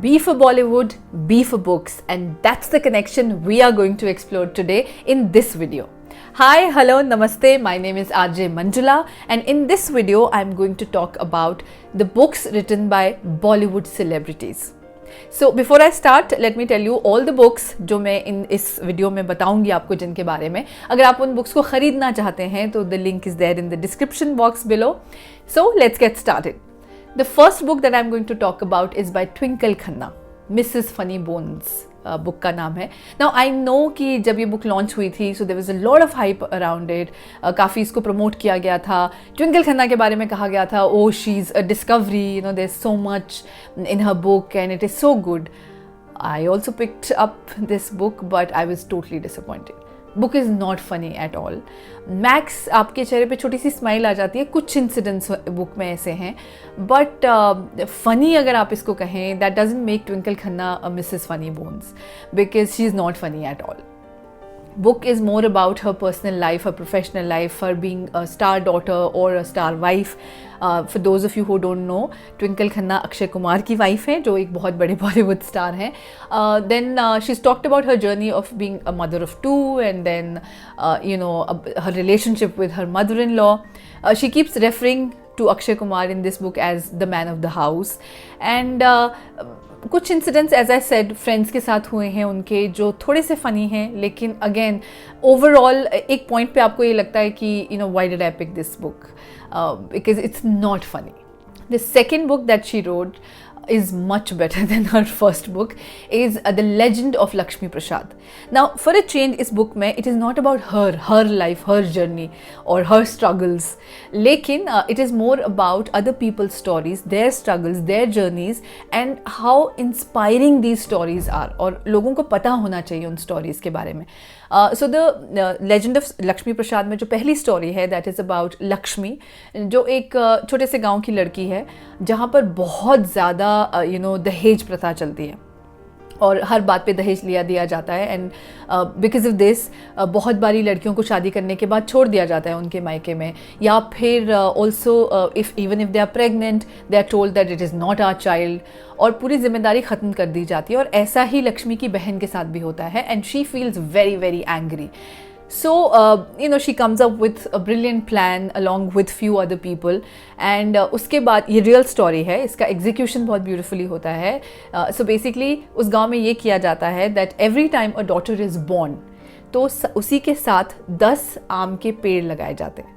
B for Bollywood, B for books, and that's the connection we are going to explore today in this video. Hi, hello, namaste, my name is RJ Manjula, and in this video I'm going to talk about the books written by Bollywood celebrities. So before I start, let me tell you all the books जो मैं इस video में बताऊंगी आपको जिनके बारे में. अगर आप उन बुक्स को खरीदना चाहते हैं तो the link is there in the description box below. So let's get started. The first book that I'm going to talk about is by Twinkle Khanna, Mrs. Funny Bones. Book का नाम है. Now I know कि जब ये book launch हुई थी so there was a lot of hype around it. काफ़ी इसको प्रमोट किया गया था. ट्विंकल खन्ना के बारे में कहा गया था, oh she is a discovery, you know there is so much in her book and it is so good. I also picked up this book but I was totally disappointed. Book is not funny at all. Max आपके चेहरे पे छोटी सी smile आ जाती है. कुछ incidents book में ऐसे हैं बट फ़नी अगर आप इसको कहें, that doesn't make Twinkle Khanna a Mrs funny bones because she is not funny at all. Book is more about her personal life, her professional life, her being a star daughter or a star wife. For those of you who don't know, Twinkle Khanna Akshay Kumar की wife है जो एक बहुत बड़े Bollywood star हैं. Then she's talked about her journey of being a mother of two and then her relationship with her mother-in-law. She keeps referring to Akshay Kumar in this book as the man of the house and कुछ incidents as I said friends के साथ हुए हैं उनके जो थोड़े से funny हैं, लेकिन अगेन ओवरऑल एक पॉइंट पे आपको ये लगता है कि you know why did I pick this book because it's not funny. The second book that she wrote is much better than her first book, is The Legend of Lakshmi Prashad. Now for a change इस book में it is not about her life, her journey or her struggles, लेकिन it is more about other people's stories, their struggles, their journeys and how inspiring these stories are. और लोगों को पता होना चाहिए उन stories के बारे में. So the Legend of Lakshmi Prashad में जो पहली स्टोरी है that is about लक्ष्मी, जो एक छोटे से गांव की लड़की है जहाँ पर बहुत ज़्यादा दहेज प्रथा चलती है और हर बात पे दहेज लिया दिया जाता है. एंड बिकॉज ऑफ दिस बहुत बारी लड़कियों को शादी करने के बाद छोड़ दिया जाता है उनके मायके में, या फिर also even if they are pregnant they are told that it is not our child और पूरी जिम्मेदारी ख़त्म कर दी जाती है. और ऐसा ही लक्ष्मी की बहन के साथ भी होता है and she feels very very angry. So, she comes up with a brilliant plan along with few other people and उसके बाद ये real story है, इसका execution बहुत beautifully होता है. So basically उस गांव में ये किया जाता है that every time a daughter is born तो उसी के साथ 10 आम के पेड़ लगाए जाते हैं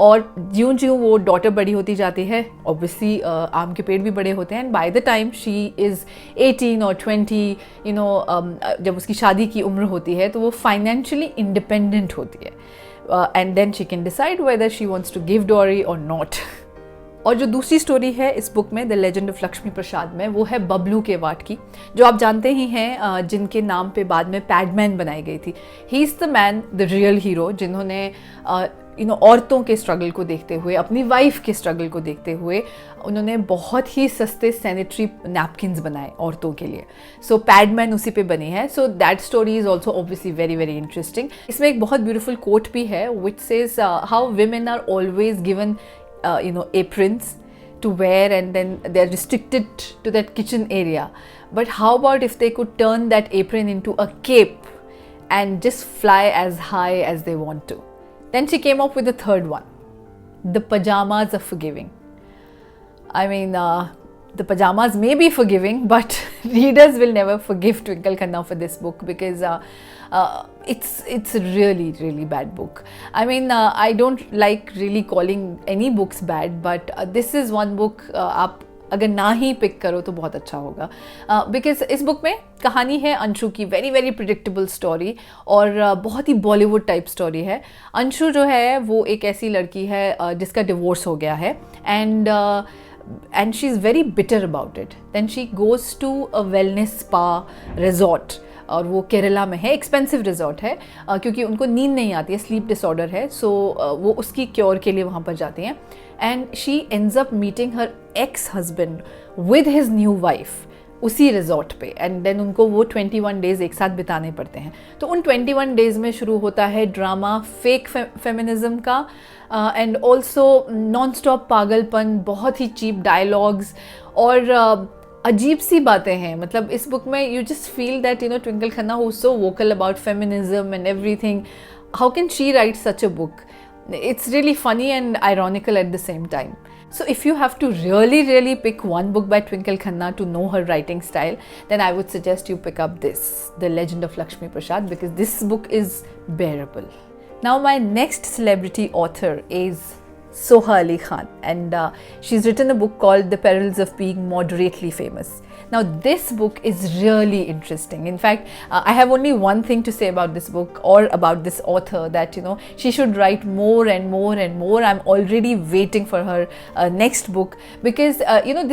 और ज्यों वो डॉटर बड़ी होती जाती है ऑब्वियसली आम के पेड़ भी बड़े होते हैं. And by the time she is 18 और 20 जब उसकी शादी की उम्र होती है तो वो फाइनेंशियली इंडिपेंडेंट होती है and then she can decide whether she wants to give dowry और नॉट. और जो दूसरी स्टोरी है इस बुक में the legend of Lakshmi Prasad में, वो है बबलू के वाट की, जो आप जानते ही हैं जिनके नाम पे बाद में पैडमैन बनाई गई थी. He is the man, the real hero, जिन्होंने औरतों के स्ट्रगल को देखते हुए, अपनी वाइफ के स्ट्रगल को देखते हुए उन्होंने बहुत ही सस्ते सैनिटरी नैपकिन्स बनाए औरतों के लिए. सो पैडमैन उसी पे बनी है. So that story is also obviously very very interesting. इसमें एक बहुत ब्यूटीफुल कोट भी है which says how women are always given aprons to wear and then they're restricted to that kitchen area. But how about if they could turn that apron into a cape and just fly as high as they want to? Then she came up with the third one. The pajamas are forgiving. I mean, the pajamas may be forgiving, but readers will never forgive Twinkle Khanna for this book because it's a really really bad book. I mean, I don't like really calling any books bad, but this is one book आप अगर ना ही pick करो तो बहुत अच्छा होगा because इस book में कहानी है अंशु की, वेरी वेरी प्रिडिक्टेबल स्टोरी और बहुत ही बॉलीवुड टाइप स्टोरी है. अंशु जो है वो एक ऐसी लड़की है जिसका डिवोर्स हो गया है and she's very bitter about it. Then she goes to a wellness spa resort और वो केरला में है, एक्सपेंसिव रिजॉर्ट है क्योंकि उनको नींद नहीं आती है, स्लीप डिसऑर्डर है. सो वो उसकी क्योर के लिए वहाँ पर जाती हैं and she ends up meeting her ex husband with his new wife उसी रिजॉर्ट पे एंड देन उनको वो 21 डेज़ एक साथ बिताने पड़ते हैं. तो उन 21 डेज़ में शुरू होता है ड्रामा, फेक फेमिनिज्म का एंड ऑल्सो नॉन स्टॉप पागलपन, बहुत ही चीप डायलॉग्स और अजीब सी बातें हैं. मतलब इस बुक में you just feel that Twinkle Khanna, who's so vocal about feminism and everything, how can she write such a book? It's really funny and ironical at the same time. So if you have to really pick one book by Twinkle Khanna to know her writing style, then I would suggest you pick up this, The Legend of Lakshmi Prashad, because this book is bearable. Now my next celebrity author is Soha Ali Khan, and she's written a book called The Perils of Being Moderately Famous. Now this book is really interesting. In fact, I have only one thing to say about this book or about this author, that she should write more and more and more. I'm already waiting for her next book, because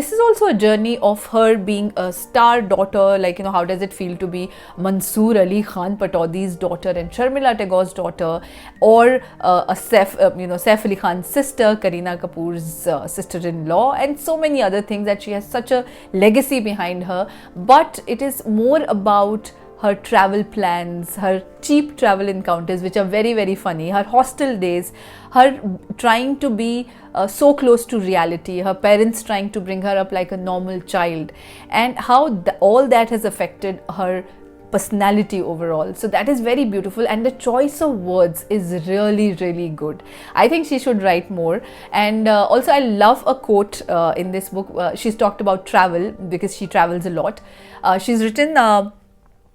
this is also a journey of her being a star daughter. Like how does it feel to be Mansoor Ali Khan Pataudi's daughter and Sharmila Tagore's daughter, or a Saif Ali Khan's sister, Kareena Kapoor's sister-in-law, and so many other things, that she has such a legacy behind her. But it is more about her travel plans, her cheap travel encounters, which are very funny, her hostel days, her trying to be so close to reality, her parents trying to bring her up like a normal child, and how all that has affected her personality overall. So that is very beautiful, and the choice of words is really good. I think she should write more. And also I love a quote in this book. She's talked about travel, because she travels a lot. She's written,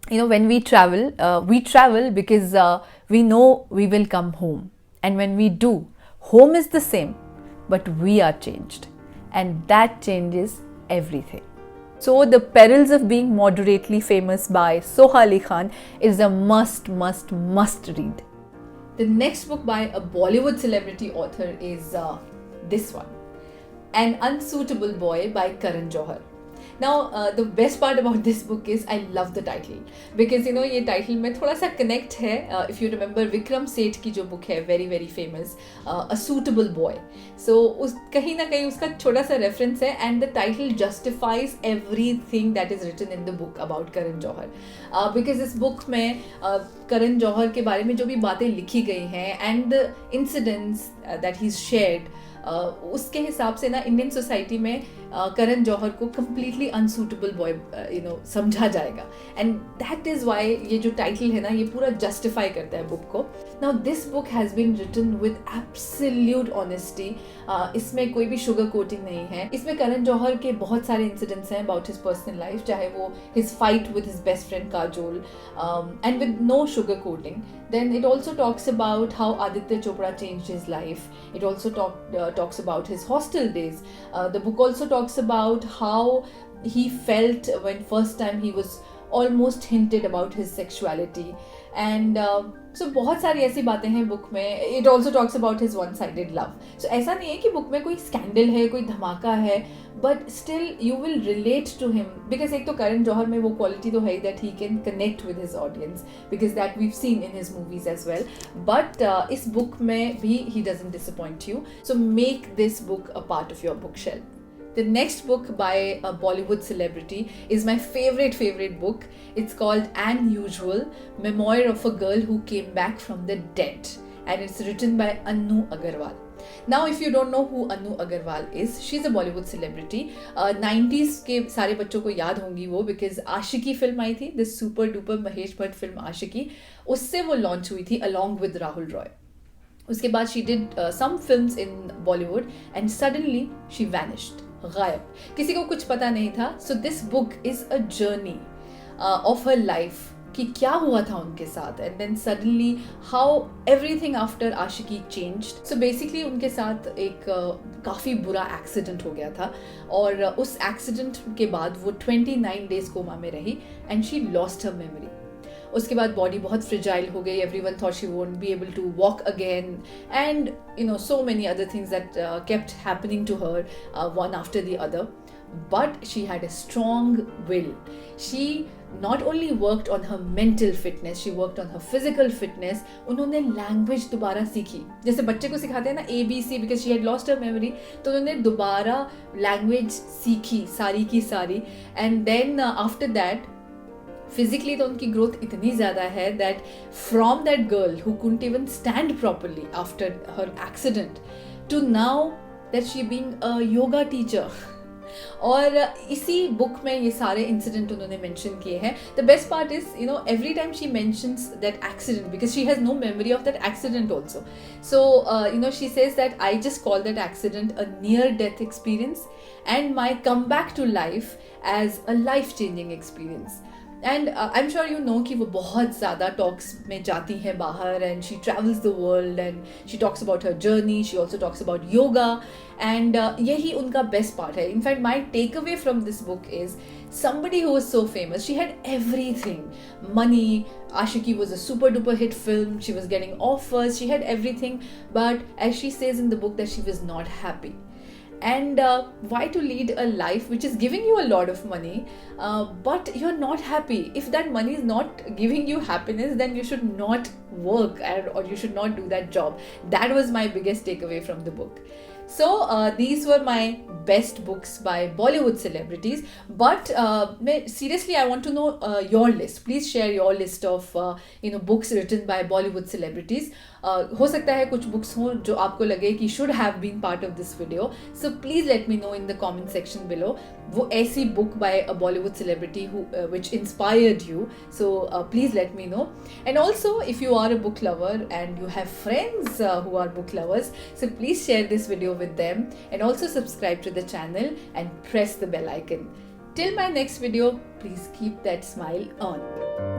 when we travel because we know we will come home, and when we do, home is the same, but we are changed, and that changes everything. So The Perils of Being Moderately Famous by Soha Ali Khan is a must read. The next book by a Bollywood celebrity author is this one, An Unsuitable Boy by Karan. Now the best part about this book is I love the title, because ये title में थोड़ा सा connect है. If you remember Vikram Seth की जो book है, very famous, A Suitable Boy. So कहीं ना कहीं उसका छोटा सा reference है, and the title justifies everything that is written in the book about Karan Johar. Because इस book में Karan Johar के बारे में जो भी बातें लिखी गई हैं, and the incidents that he's shared, उसके हिसाब से ना इंडियन सोसाइटी में करण जौहर को completely unsuitable boy समझा जाएगा, and that is why ये जो टाइटल है ना, ये पूरा जस्टिफाई करता है बुक को. Now this book has been written with absolute honesty. इसमें कोई भी शुगर कोटिंग नहीं है. इसमें करण जौहर के बहुत सारे इंसिडेंट्स हैं about his personal life, चाहे वो his fight with his best friend Kajol, and with no sugar coating. Then it also talks about how Aditya Chopra changed his life. It also talks about his hostel days. The book also talks about how he felt when first time he was almost hinted about his sexuality, and so बहुत सारी ऐसी बातें हैं book में. It also talks about his one-sided love. So ऐसा नहीं है कि बुक में कोई स्कैंडल है, कोई धमाका है, but still you will relate to him, because एक तो करण जौहर में वो quality तो है that he can connect with his audience, because that we've seen in his movies as well. But इस book में भी he doesn't disappoint you. So make this book a part of your bookshelf. The next book by a Bollywood celebrity is my favorite book. It's called Unusual, Memoir of a Girl Who Came Back from the Dead, and it's written by Anu Agarwal. Now if you don't know who Anu Agarwal is, she's a Bollywood celebrity. 90s के सारे बच्चों को याद होंगी वो, because Aashiqui film आई थी, this super duper Mahesh Bhatt film Aashiqui, उससे वो लॉन्च हुई थी along with राहुल रॉय. उसके बाद she did some films in Bollywood, and suddenly she vanished. गायब, किसी को कुछ पता नहीं था. So this book is a journey of her life, कि क्या हुआ था उनके साथ, and then suddenly how everything after Aashiqui changed. So basically उनके साथ एक काफ़ी बुरा एक्सीडेंट हो गया था, और उस एक्सीडेंट के बाद वो 29 days कोमा में रही, and she lost her memory. उसके बाद बॉडी बहुत फ्रिजाइल हो गई. Everyone thought she won't be able to walk again, and so many other things that kept happening to her, one after the other. But she had a strong will. She not only worked on her mental fitness, she worked on her physical fitness. उन्होंने language दोबारा सीखी, जैसे बच्चे को सिखाते हैं ना ABC, because she had lost her memory. तो उन्होंने दोबारा लैंग्वेज सीखी सारी की सारी, and then after that physically तो उनकी ग्रोथ इतनी ज़्यादा है that from that girl who couldn't even stand properly after her accident to now that she being a yoga teacher. और इसी बुक में ये सारे इंसिडेंट उन्होंने मेंशन किए हैं. The best part is every time she mentions that accident, because she has no memory of that accident also. So she says that I just call that accident a near death experience and my comeback to life as a life changing experience. And I am sure you know कि वो बहुत ज़्यादा talks में जाती हैं बाहर, and she travels the world and she talks about her journey, she also talks about yoga, and यही उनका बेस्ट पार्ट है. In fact my takeaway from this book is somebody who was so famous. She had everything. Money, Ashiki was a super duper hit film, she was getting offers, she had everything, but as she says in the book that she was not happy. And why to lead a life which is giving you a lot of money but you're not happy? If that money is not giving you happiness, then you should not work or you should not do that job. That was my biggest takeaway from the book. So these were my best books by Bollywood celebrities, but seriously I want to know your list. Please share your list of books written by Bollywood celebrities. हो सकता है कुछ books हो जो आपको लगे कि should have been part of this video, so please let me know in the comment section below. वो ऐसी book by a Bollywood celebrity which inspired you, so please let me know. And also if you are a book lover and you have friends who are book lovers, so please share this video with them and also subscribe to the channel and press the bell icon. Till my next video, please keep that smile on.